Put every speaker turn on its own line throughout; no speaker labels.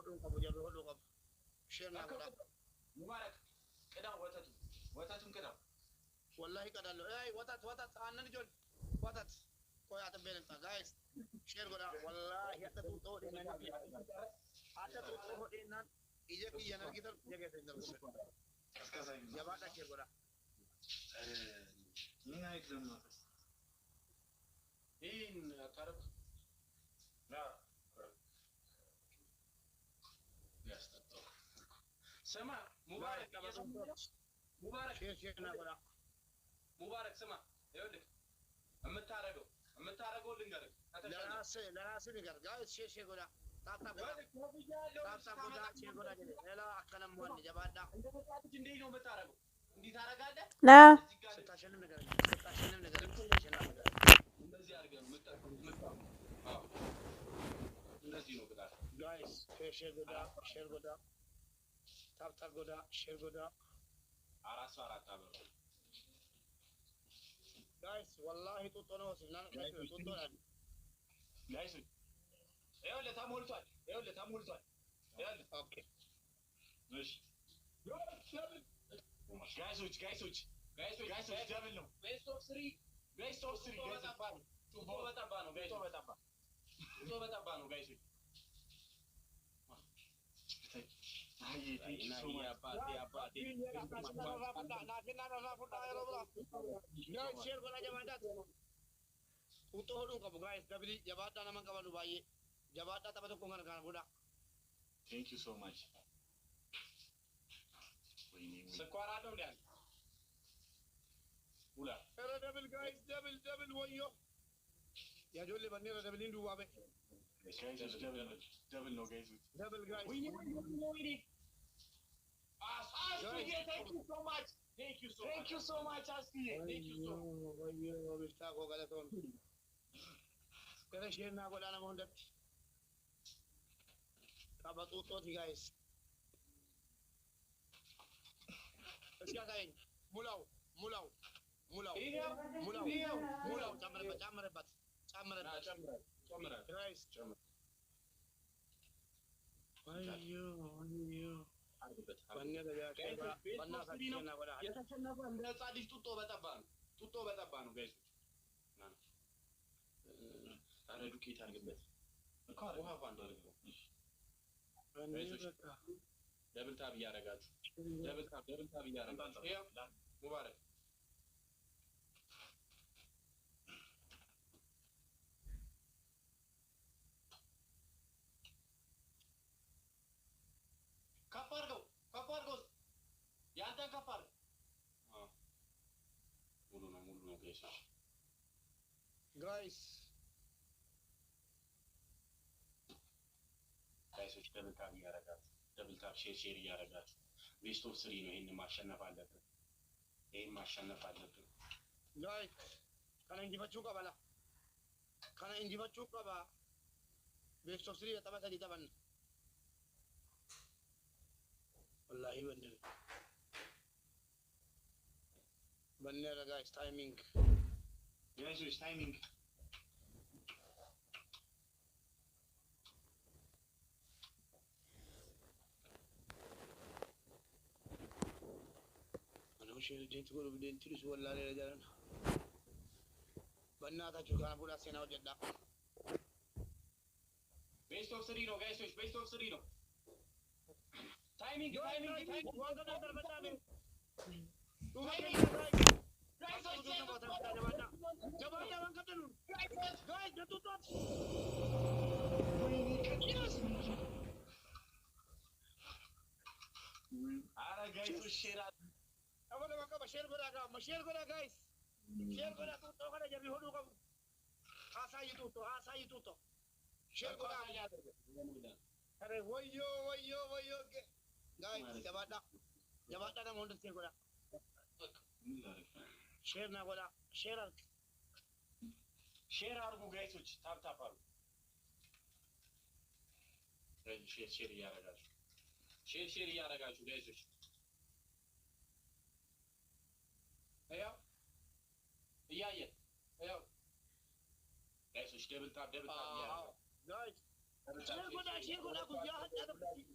هدوء قبو جابي هدوء قبو شيرنا قدا
مبارك كدا وتاتم كدا
والله كدا لو اي وتات انا نجول وتات كوي اتبين انت جايز شير قدا والله يحتى تو دي انا حتى تو دي نان يجي كي انا كده جگه سندر قبو جبادا شير قدا
مين هيك لما إن كرب لا يستطيع سمع مبارك مبارك
شير نقول
مبارك سمع يقولك أمتارجو لينجر
لا نقول جايز شير قدا تاب قدا شير قدا جدي لا أكلم مواني جبادا
جندي يوم بتارجو دي تارجاده
لا
ستاشن نقول
እንደዚህ አድርገን እንደዚህ ነው ብላ
guys share goda tap goda share goda
አራስ አራት አበባ
guys wallahi ጡጦ ነው ሲናን ጡጦ ነው
ጋይስ ይኸውልህ ተሞልቷል
ኦኬ
እሺ ጋይሶች ደብል ነው ቤስት ኦፍ 3 ጩቦ በጠባ ነው ጋይስ Thank you so much. ስኳር አለው እንዴ? ውላ
double guys double ወዮ ያጆሌ በኔራ double እንዱ ዋበ
double no guys
double guys
we need thank you so much Askiye thank you so
ወዮ ቢስታቆ ገለቶን ከረሽና ጎዳና ወንደት ካባጡጦት guys እስኪ ጋይን ሙላው ጨምረበት ጋይስ
የተሸነፈ እንደ ህፃን ልጅ ጡጦ በጠባ ነው ጋይስ አረ ዱቄት አድርግበት ውሃ ፋንዶ አድርገው ደብል ታብ እያደረጋችሁ ይኸው ሙባረክ ከፍ አድርገው ያንተን ከፍ አድርገው ሙሉ ነው ጋይሶች ደብል ታብ እያደረጋችሁ ደብል ታብ ሼር እያደረጋችሁ ቤስት ኦፍ 3 ነው። ይሄን ማሸነፍ አለብን
ጋይስ kana injifachuu qaba ቤስት ኦፍ 3 tapha sadii taphanna wallahi banneera guys timing شيء جيت تقول بدين تريس ولا لا جالنا بناتاችሁ ጋር ቡላ ሴናው ጀዳ
ቤስት ኦፍ 3 ነው ጋይስ ቤስት ኦፍ 3 ነው ታይሚንግ
ዋጋና ተርበታለ ጀባዳ ወንከተሉ ጋይስ ደቱጣት
አረ ጋይስ ሼር
أولا ما كان مشير قرا guys شير قرا تو كذا جبي هدو كم آساي توتو شير قرا أره ويو guys جبادا نام هندس شير قرا شير نا قرا
شير أرجو guys تاب أرجو شير يا رجال شير يا رجال شو guys ايوه ايوه جايز دبل تاب يا
جايز شير قدا كويا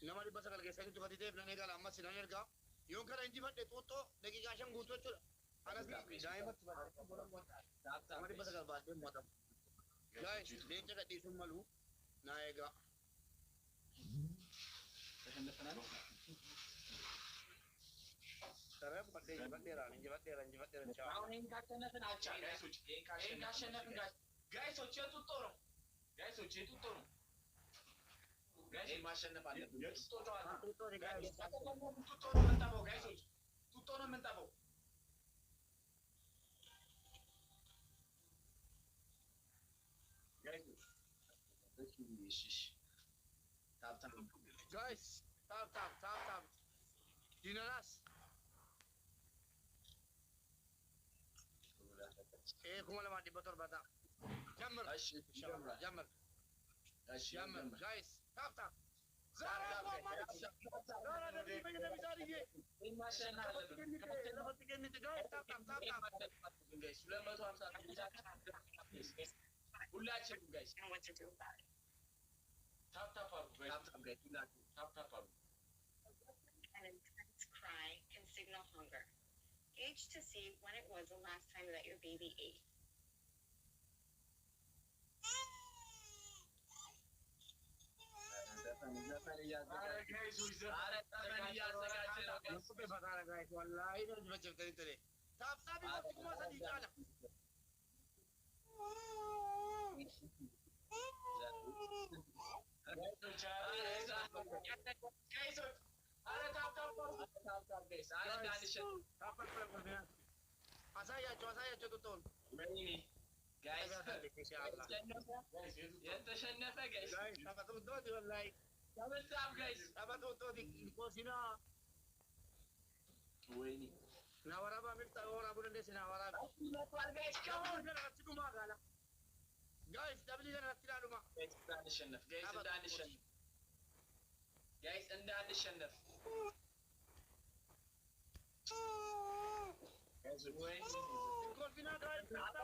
Nama di pasal kalau saya itu kali dia belanja kalau amat sinar erga, yang kalau injimat itu tuh, lagi kasih yang gutu itu, anak di jaya mat sebab, nama di pasal kalau baca muatam, guys, dia cakap di semua lu, naega. Sekarang pada injimat dia,
Now in kashenafen acha. Guys, uche tutoro. Guys, ማሸነፍ አለብን። tutoro mentabo, guys. Tutoro mentabo.
Guys, tap. Dinaras. Kumala mati betul bata. Jammer. Guys, tap. Zara dari pengen mencari dia. Dapat tiga menit guys, tap.
Guys, 250 ሁላችንም guys. Tap guys. Tap.
An intense cry can signal hunger. Gauge to see when it was the last time that your baby ate.
Saya tutup.
Guys, የተሸነፈ guys.
Dapat tutup wallahi.
guys.
Dapat tutup di posina.
ወይኔ
Nawara ba mirta ora bulan desi nawara.
guys, come on.
Guys, double gana tilaluma.
Guys, እንዳንሸነፍ.
Confina guys, guys,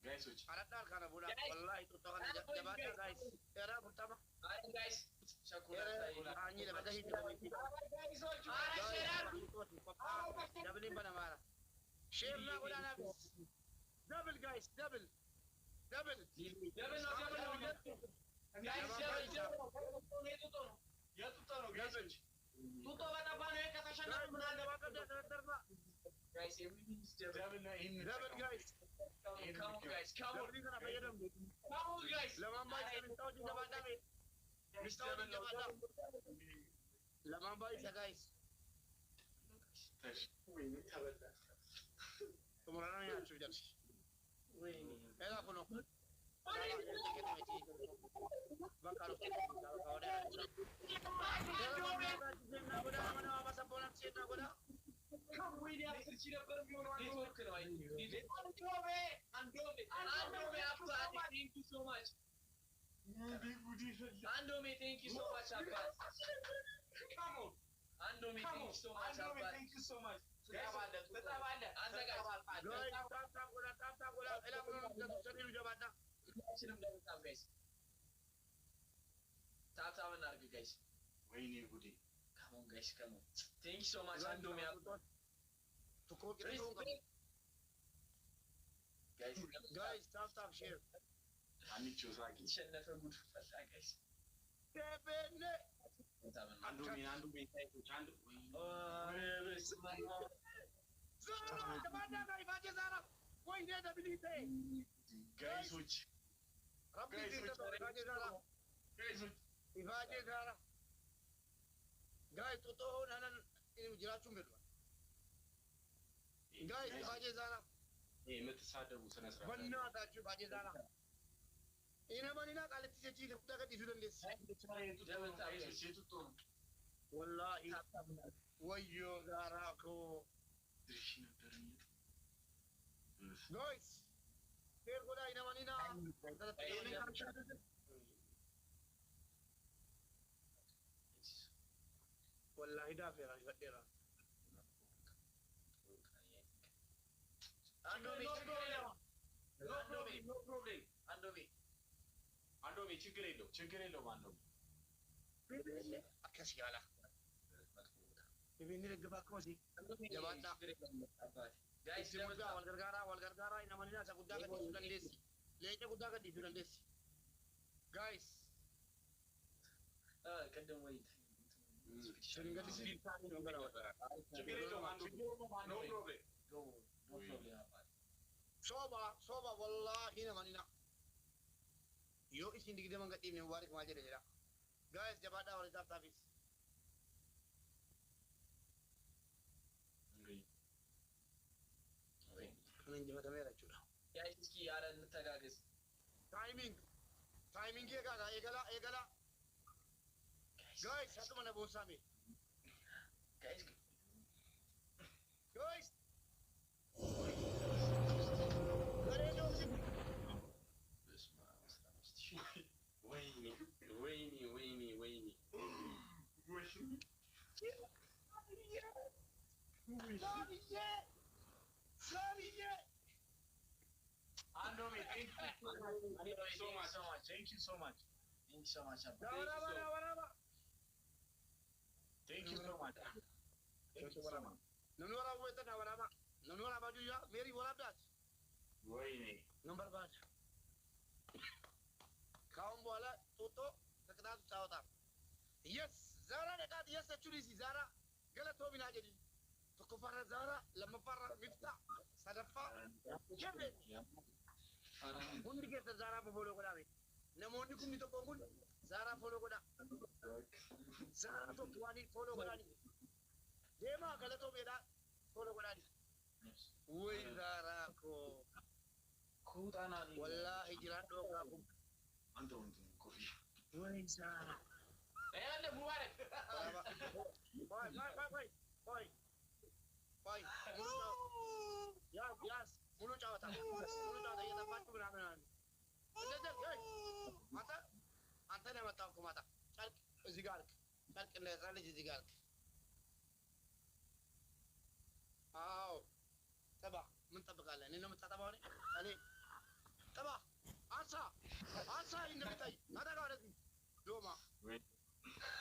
guys, which?
Aradar kana bulan. Wallahi itu tokan jabatan guys. Era pertama.
guys,
Anyi da badahi da witi. Double in bana mara. Share na bulan na. Double guys, double. Lamambay sa guys. Kumulan na yan, sujan. Ega kuno.
Andome, thank you so much, Abbas. Come on. Andome, thank you so much, Abbas. Thank you so much.
ሁላችንም ለምታም ጋይስ ታታም እናርግ ጋይስ
ወይኔ ጉዴ
ካሞን ጋይስ ካሞን ቴንክ ዩ ሶ ማች አንዱ ሚያ
ትኮቅ ጋይስ ታፕ ሼር
አንቺ ዛጊ
ሸነፈ ጉድ ፈታ ጋይስ
ከበነ
አንዱ ሜን ታይቶች አንዱ
ዛራ ተባዳ ጋይ ባጀ ዛራ ወይ ነዳ ቢሊቴ
ጋይሶች
ረቢ ባጀ ዛራ ባጀ ዛራ ጋይ ጡጦ ሆነን ጅራችሁን በሉ ጋይስ ባጀ ዛራ
የምትሳደቡ ስነ ስርዓት
በእናታችሁ ባጀ ዛራ ኢነማኒና ቃልት ሲጪ ለቁጣቀት ይዙልንስ ወላሂ ወዮ ዛራኮ ጋይስ ሼር ጎዳ ኢነማኒና ወላሂ ዳፈራ ይፈደራ
አንዶሚ ችግር የለውም አንዶሚ
አከስ ያላ ይብኒ ለግባከው ሲ ጀባዳ ጋይስ ደምዳ ወልገርጋራ ኢነማኒና ሰጉዳ ገዲ ሱለንዴስ ለይተ ጉዳ ገዲ ሱለንዴስ ጋይስ
ቀደም ወይ
ሽንገዲ ሲልታኒ ነው ገራ
ችግር የለውም አንዶሚ ኖ ፕሮብሌም
ሶባ ወላሂ ኢነማኒና yo isin digde man gaddi ne warik ma jere jira guys jabada wala tap tapis kanan jabada mera chura
ya iski yaran tagagis
timing ye ga egala guys satu mana bosa me
guys
Sorry.
Andomi, thank you so much.
Thank you so much.
Thank you so much.
Nonora weta na warama. Nonora baju ya meri bola das.
Wayne.
Number 5. Kaum bola toto takda chawta. Yes, Zara dekat yes actually si Zara gala to bina jadi. To farra Zara lama farra mifta sadafa. Jebe. Hundi ke Zara po follow ko dami. Namoni kum nito ko kun Zara follow ko da. Zara to tuani follow ko dani. Dema gala to beda follow ko dani. Woi Zara ko.
Kutana ni.
Wallahi jiran do ka kum.
Ando kofi.
Woi Zara.
Anda Mubarak.
Boy. Yes. Mulu cawata. Ya tempat tu benar. Mata. Anta ne mata ko mata. Zigar. Kene rale zigar. Aw. Taba. منطبق على لانه متطبق عليه. تبع. انسى انه بتاي. هذا قاعد دوما.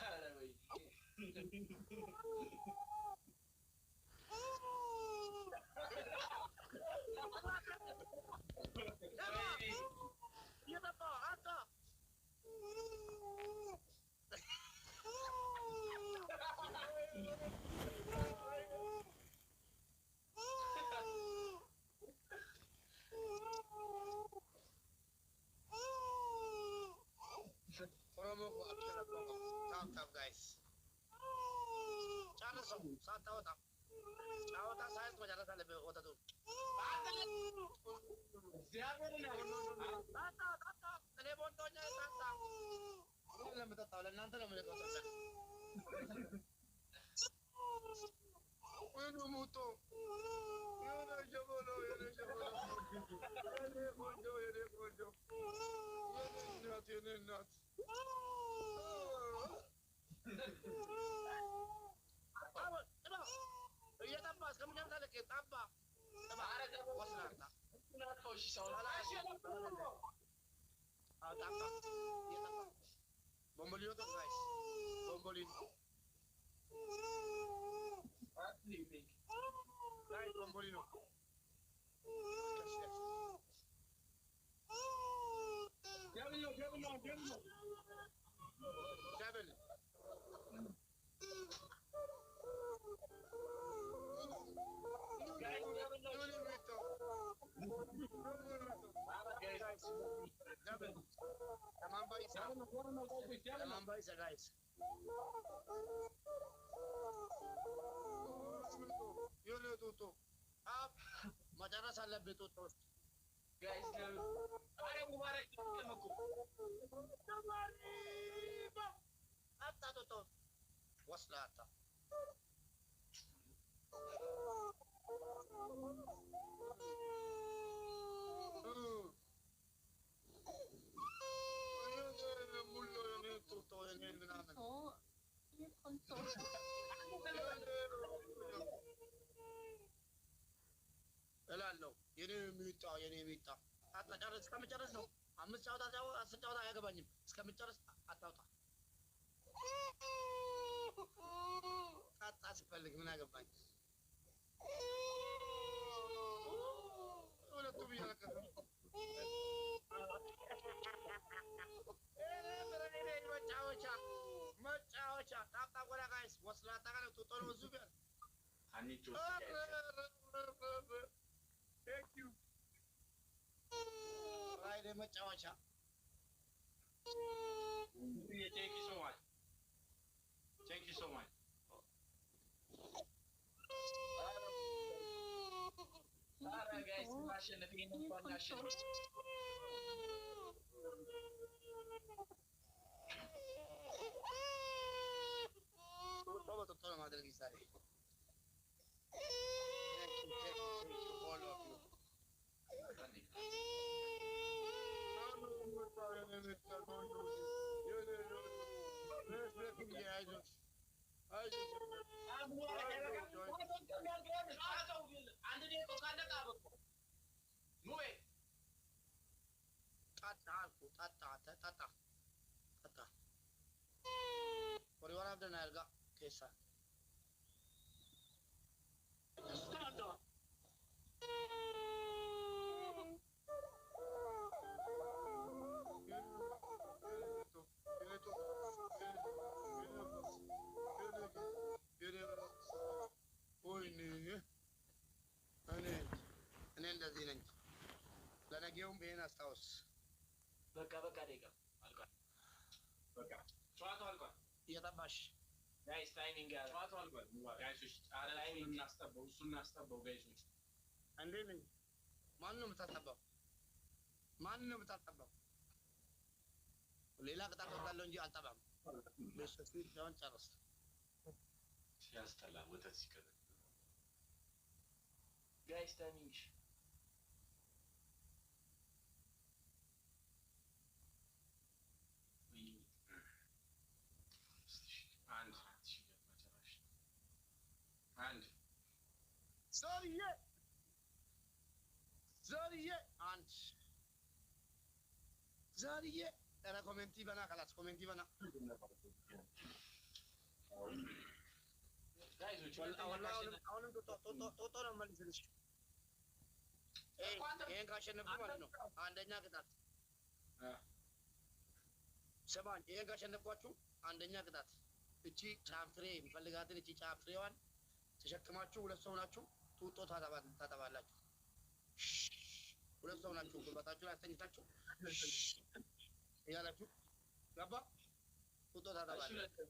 هلا وي.
يا تبع انسى. promo ko action promo tap guys chana so saat tawata saya semua jalan lebih kota tu
siapa ni
tata telepon tonya tata ini lama tak tahu nanti lama dia kota Bueno muto yana jabolo yana nat iya tambah kamu jangan salah ke tambah ada kamu wasna
Kenapa sih soal
Tappa. Bombolino to guys. Bombolino. Guys, bombolino. Seven. Namamba isa guys. Yun yung tuto. Up. Madaras ang labi tuto.
Guys, ayaw mubarak dito mag
Tamariba. At tuto. Was lata. እላለሁ የኔ የሚጣ አታጨርስ እስከምጨርስ ነው። 5 ጨዋታ ጫው 10 ጨዋታ አያገባኝም። እስከምጨርስ አታውጣ ጣጣ ሲፈልግ ምን አገባኝ። ሁለቱም እያለቀሱ መጫወቻ ጣጣ ጎዳ ጋይስ ወስላታ ጋር ጡጦ ነው ዙቢያ
አንቺ
Thank you. Friday መጫወቻ
Thank you so much. Thank you so much.
Ara guys, ማሸነፍ ይሄን እንኳን እናሸንፍ።
ቶሎ ማድረግ ይሳል። all of you. Por igual abren alga, que esa. እኔ እንደዚህ ነኝ። ለነገውም ይሄን አስታውስ።
በቃ ደቂቃ አልቋል።
በቃ ጨዋታው አልቋል።
እየጠባሽ
ጋይስ ታይሚንግ ያለ
ጨዋታው አልቋል። ጋይሶች አረ ታይሚንግ እናስጠበው፣ እሱ እናስጠበው ጋይሶች።
እንዴ ነኝ። ማን ነው የምታጠባው? ሌላ ቅጣት ወጣለሁ እንጂ አልጠባም። በሽታ ሲሆን ጨርስ።
ሲያስጠላ ወተት ሲቀር
ጋይስ ታይሚንግ አንድ
ዛሬ era ኮሜንቲ በና ካላስ ኮሜንቲ በና
ጋይሶች
አሁንም ጦጦ ነው መልስልሽ። ይሄን ካሸነፍኩ ማለት ነው አንደኛ ቅጣት ሰባን። ይሄን ካሸነፍኳችሁ አንደኛ ቅጣት እቺ ጫፍሬ የሚፈልጋትን እቺ ጫፍሬዋን ተሸክማችሁ ሁለት ሰው ናችሁ ጡጦ ታጠባላችሁ። ሁለት ሰው ናችሁ ጉልበታችሁን አስተኝታችሁ እያላችሁ ገባ ጡጦ ታጠባላችሁ።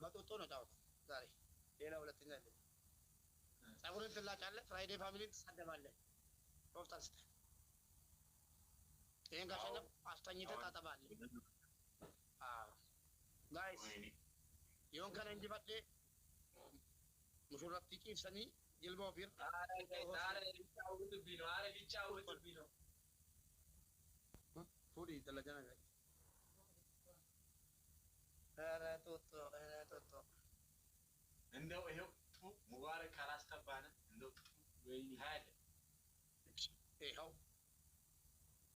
በጡጦ ነው ጫወታ ዛሬ። ሌላ ሁለተኛ አይደለም። ጸጉርን ትላጫለህ። ፍራይዴ ፋሚሊን ትሳደባለህ። ሮፍታን ስትል ይሄን ካሸነፍ አስተኝተህ ታጠባለህ። ጋይስ yoon kana injifadhe mushurratti ciibsanii jilba ofir fuudhii dalagana gai
እንደው ይሄው ሙባረክ ካላስተባነ እንደው ወይኔ ሀያለ